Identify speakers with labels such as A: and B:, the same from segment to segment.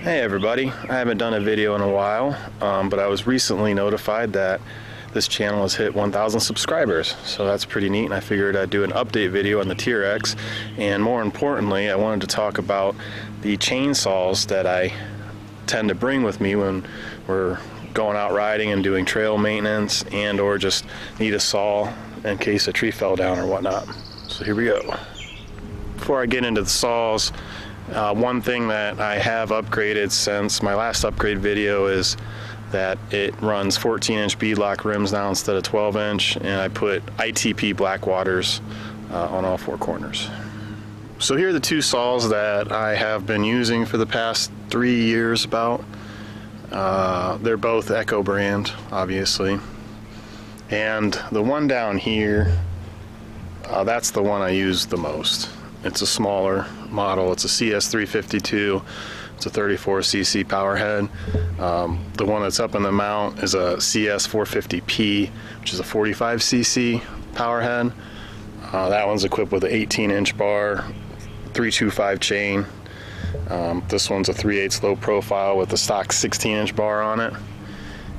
A: Hey everybody, I haven't done a video in a while, but I was recently notified that this channel has hit 1,000 subscribers, so that's pretty neat, and I figured I'd do an update video on the Teryx, and more importantly, I wanted to talk about the chainsaws that I tend to bring with me when we're going out riding and doing trail maintenance and or just need a saw in case a tree fell down or whatnot. So here we go. Before I get into the saws, one thing that I have upgraded since my last upgrade video is that it runs 14-inch beadlock rims now instead of 12-inch, and I put ITP black waters on all four corners. So here are the two saws that I have been using for the past 3 years about. They're both Echo brand, obviously. And the one down here, that's the one I use the most. It's a smaller model. It's a CS-352. It's a 34cc power head. The one that's up in the mount is a CS-450P, which is a 45cc power head. That one's equipped with an 18-inch bar, 325 chain. This one's a 3/8 low profile with a stock 16-inch bar on it.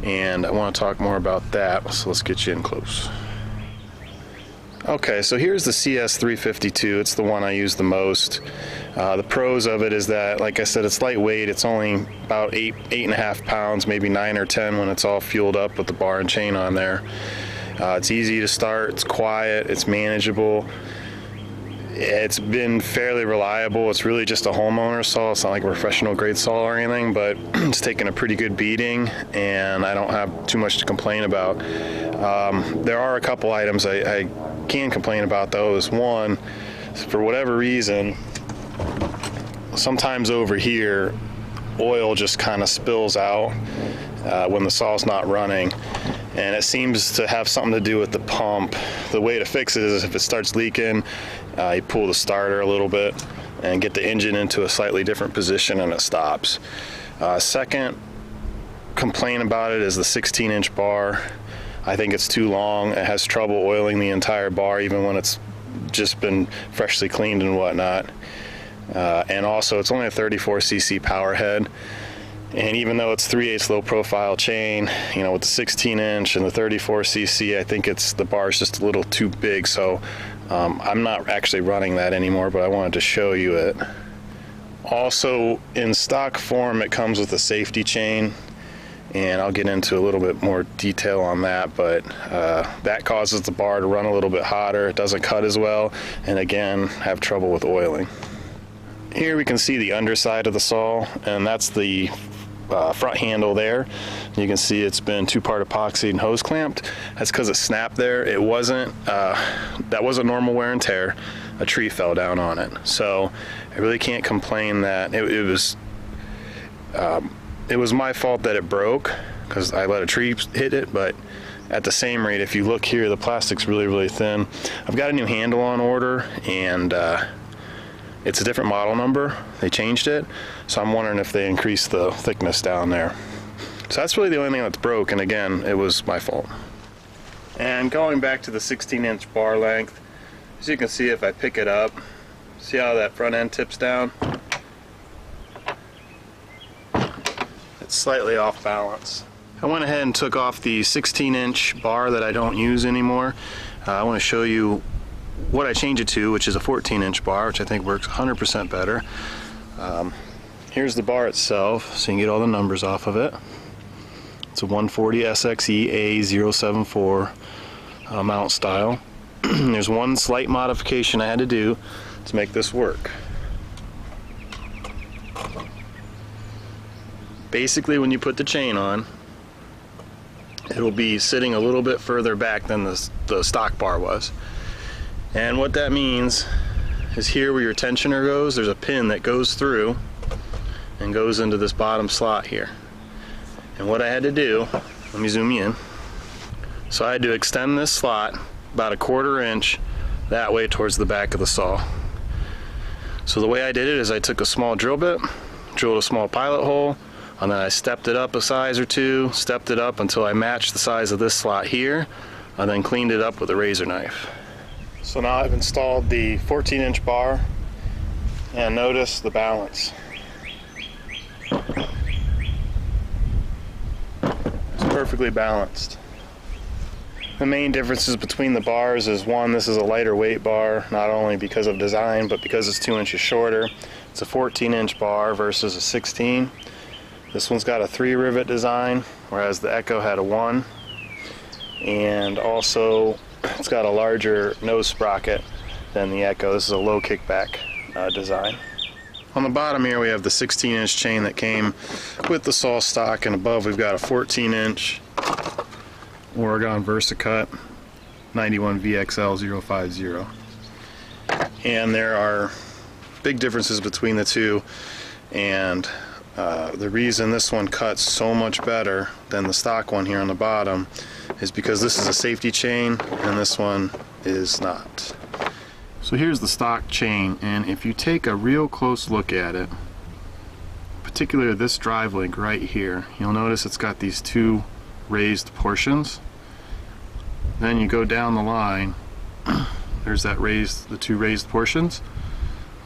A: And I want to talk more about that, so let's get you in close. Okay, so here's the CS-352. It's the one I use the most. The pros of it is that, like I said, it's lightweight. It's only about 8.5 pounds, maybe 9 or 10 when it's all fueled up with the bar and chain on there. It's easy to start, it's quiet, it's manageable. It's been fairly reliable. It's really just a homeowner saw. It's not like a professional grade saw or anything, but it's taken a pretty good beating, and I don't have too much to complain about. There are a couple items I can complain about, though. Is one, for whatever reason, sometimes over here, oil just kind of spills out when the saw's not running. And it seems to have something to do with the pump. The way to fix it is if it starts leaking, you pull the starter a little bit and get the engine into a slightly different position and it stops. Second complaint about it is the 16-inch bar. I think it's too long. It has trouble oiling the entire bar even when it's just been freshly cleaned and whatnot. And also it's only a 34cc power head. And even though it's 3/8 low profile chain, you know, with the 16-inch and the 34cc, I think the bar's just a little too big. So I'm not actually running that anymore, but I wanted to show you it. Also, in stock form, it comes with a safety chain, and I'll get into a little bit more detail on that, but that causes the bar to run a little bit hotter. It doesn't cut as well, and again, have trouble with oiling. Here we can see the underside of the saw, and that's the front handle there. You can see it's been 2-part epoxy and hose clamped. That's because it snapped there. It wasn't, that wasn't normal wear and tear. A tree fell down on it. So I really can't complain that it was my fault that it broke because I let a tree hit it, but at the same rate, if you look here, the plastic's really, really thin. I've got a new handle on order, and it's a different model number. They changed it, so I'm wondering if they increased the thickness down there. So that's really the only thing that's broke, and again, it was my fault. And going back to the 16-inch bar length, as you can see, if I pick it up, see how that front end tips down? It's slightly off balance. I went ahead and took off the 16-inch bar that I don't use anymore. I want to show you what I change it to, which is a 14-inch bar, which I think works 100% better. Here's the bar itself, so you can get all the numbers off of it. It's a 140 SXE A074 mount style. There's one slight modification I had to do to make this work. Basically, when you put the chain on, it'll be sitting a little bit further back than the stock bar was. And what that means is here where your tensioner goes, there's a pin that goes through and goes into this bottom slot here. And what I had to do, let me zoom you in. So I had to extend this slot about a 1/4 inch that way towards the back of the saw. So the way I did it is I took a small drill bit, drilled a small pilot hole, and then I stepped it up a size or two, stepped it up until I matched the size of this slot here, and then cleaned it up with a razor knife. So now I've installed the 14-inch bar, and notice the balance. It's perfectly balanced. The main differences between the bars is, one, this is a lighter weight bar, not only because of design, but because it's 2 inches shorter. It's a 14-inch bar versus a 16. This one's got a 3 rivet design, whereas the Echo had a 1. And also, it's got a larger nose sprocket than the Echo. This is a low kickback design. On the bottom here we have the 16-inch chain that came with the saw stock, and above we've got a 14-inch Oregon VersaCut 91 VXL 050. And there are big differences between the two, and the reason this one cuts so much better than the stock one here on the bottom is because this is a safety chain and this one is not. So here's the stock chain, and if you take a real close look at it, particularly this drive link right here, you'll notice it's got these 2 raised portions. Then you go down the line, there's the 2 raised portions.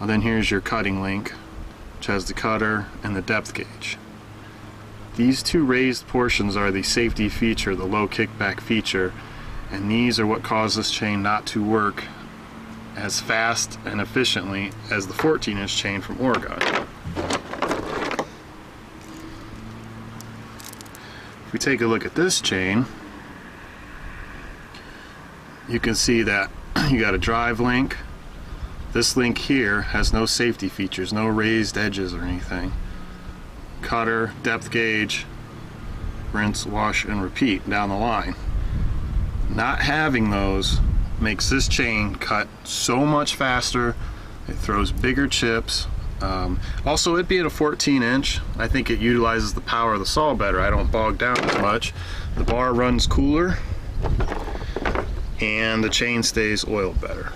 A: And then here's your cutting link, which has the cutter and the depth gauge. These 2 raised portions are the safety feature, the low kickback feature, and these are what cause this chain not to work as fast and efficiently as the 14-inch chain from Oregon. If we take a look at this chain, you can see that you got a drive link. This link here has no safety features, no raised edges or anything. Cutter, depth gauge, rinse, wash, and repeat down the line. Not having those makes this chain cut so much faster. It throws bigger chips. Also, it being a 14-inch, I think it utilizes the power of the saw better. I don't bog down as much. The bar runs cooler, and the chain stays oiled better.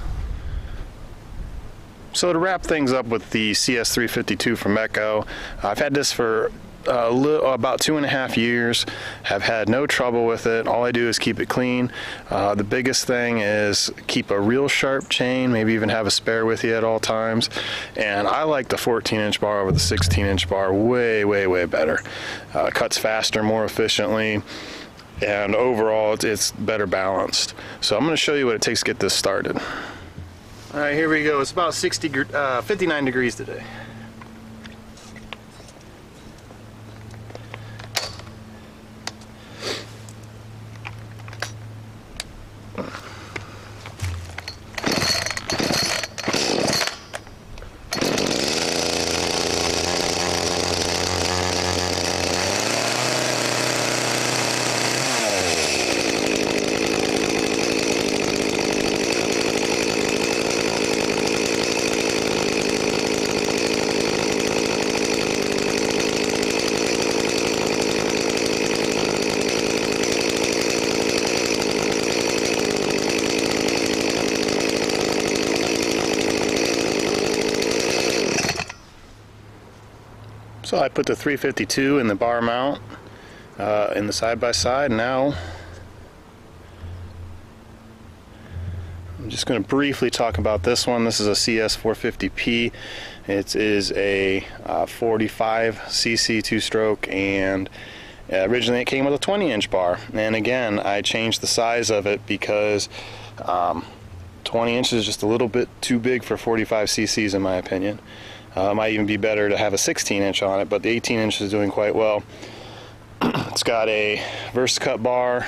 A: So to wrap things up with the CS-352 from Echo, I've had this for about 2.5 years, have had no trouble with it. All I do is keep it clean. The biggest thing is keep a real sharp chain, maybe even have a spare with you at all times. And I like the 14-inch bar over the 16-inch bar way, way, way better. Cuts faster, more efficiently, and overall it's better balanced. So I'm going to show you what it takes to get this started. Alright, here we go. It's about 59 degrees today. So I put the 352 in the bar mount in the side-by-side. Now I'm just going to briefly talk about this one. This is a CS-352. It is a 45cc 2-stroke, and originally it came with a 20-inch bar. And again, I changed the size of it because 20 inches is just a little bit too big for 45 cc's in my opinion. Might even be better to have a 16-inch on it, but the 18-inch is doing quite well. It's got a VersaCut bar.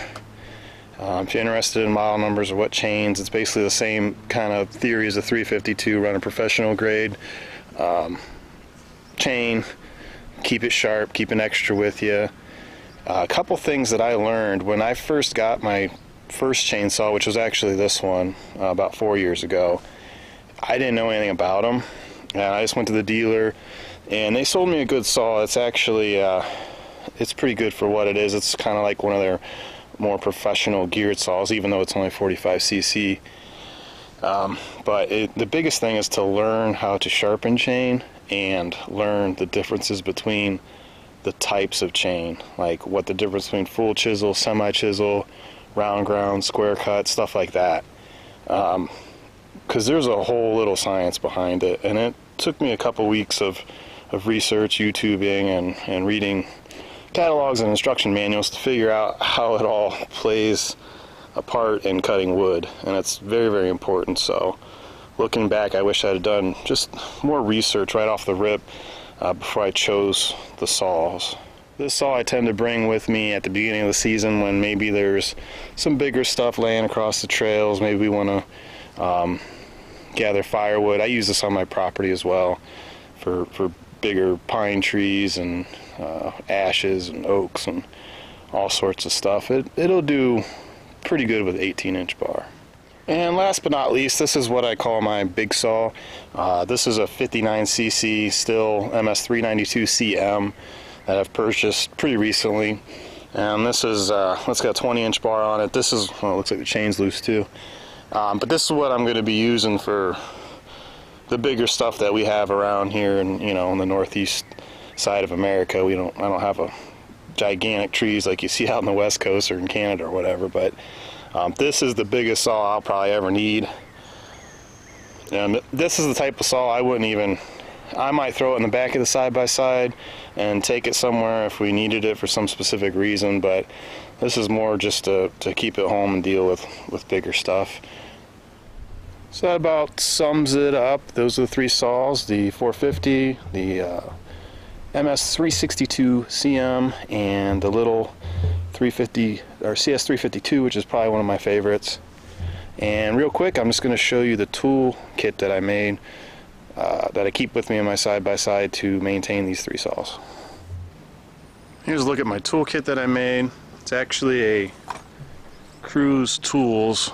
A: If you're interested in model numbers or what chains, it's basically the same kind of theory as a 352, run a professional grade chain, keep it sharp, keep an extra with you. A couple things that I learned when I first got my first chainsaw, which was actually this one about 4 years ago. I didn't know anything about them, and I just went to the dealer and they sold me a good saw. It's actually it's pretty good for what it is. It's kind of like one of their more professional geared saws, even though it's only 45cc. But the biggest thing is to learn how to sharpen chain and learn the differences between the types of chain, like what the difference between full chisel, semi-chisel, round ground, square cut, stuff like that. Because there's a whole little science behind it, and it took me a couple weeks of of research, YouTubing, and reading catalogs and instruction manuals to figure out how it all plays a part in cutting wood, and it's very, very important. So looking back, I wish I had done just more research right off the rip before I chose the saws. This saw I tend to bring with me at the beginning of the season when maybe there's some bigger stuff laying across the trails. Maybe we want to gather firewood. I use this on my property as well for bigger pine trees and ashes and oaks and all sorts of stuff. It'll do pretty good with 18-inch bar. And last but not least, this is what I call my big saw. This is a 59cc still MS-392 CM that I've purchased pretty recently, and this is it's got a 20-inch bar on it. This is, well, it looks like the chain's loose too, but this is what I'm going to be using for the bigger stuff that we have around here, and in the northeast side of America. I don't have a gigantic trees like you see out in the West Coast or in Canada or whatever, but this is the biggest saw I'll probably ever need. And this is the type of saw I might throw it in the back of the side-by-side and take it somewhere if we needed it for some specific reason, but this is more just to keep it home and deal with bigger stuff. So that about sums it up. Those are the three saws: the 450, the MS-362 CM, and the little 350 or CS-352, which is probably one of my favorites. And real quick, I'm just going to show you the tool kit that I made, that I keep with me in my side-by-side to maintain these three saws. Here's a look at my toolkit that I made. It's actually a Cruise Tools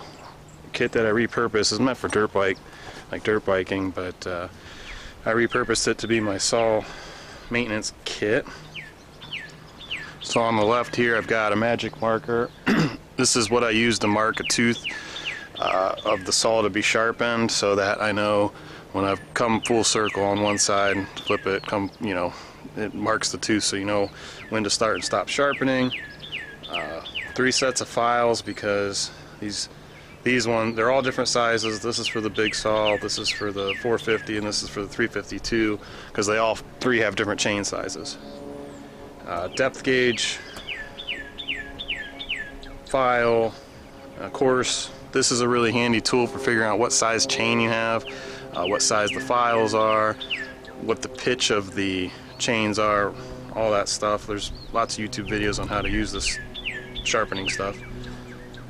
A: kit that I repurposed. It's meant for dirt biking, but I repurposed it to be my saw maintenance kit. So on the left here, I've got a magic marker. This is what I use to mark a tooth of the saw to be sharpened, so that I know when I've come full circle on one side, flip it, it marks the tooth, so you know when to start and stop sharpening. 3 sets of files, because these ones, they're all different sizes. This is for the big saw, this is for the 450, and this is for the 352, because they all 3 have different chain sizes. Depth gauge, file, of course. This is a really handy tool for figuring out what size chain you have, what size the files are, what the pitch of the chains are, all that stuff. There's lots of YouTube videos on how to use this sharpening stuff.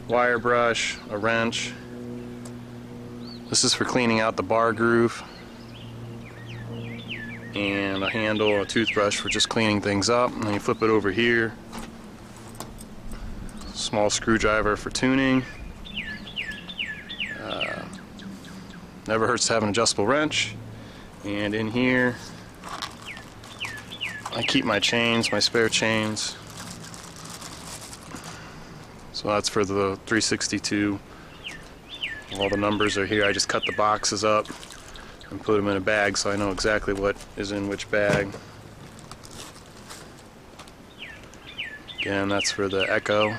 A: Wire brush, a wrench. This is for cleaning out the bar groove. And a handle, a toothbrush for just cleaning things up. And then you flip it over here. Small screwdriver for tuning. Never hurts to have an adjustable wrench. And in here, I keep my chains, my spare chains. So that's for the 362. All the numbers are here. I just cut the boxes up and put them in a bag so I know exactly what is in which bag. Again, that's for the Echo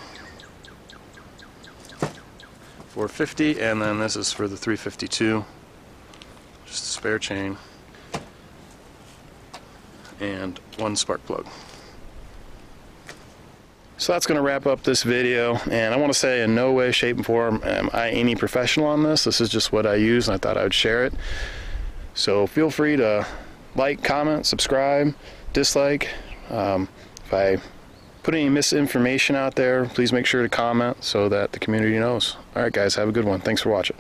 A: 450, and then this is for the 352. Just a spare chain and 1 spark plug. So that's going to wrap up this video, and I want to say in no way, shape, and form am I any professional on this. This is just what I use, and I thought I would share it. So feel free to like, comment, subscribe, dislike. If I put any misinformation out there, please make sure to comment so that the community knows. Alright guys, have a good one. Thanks for watching.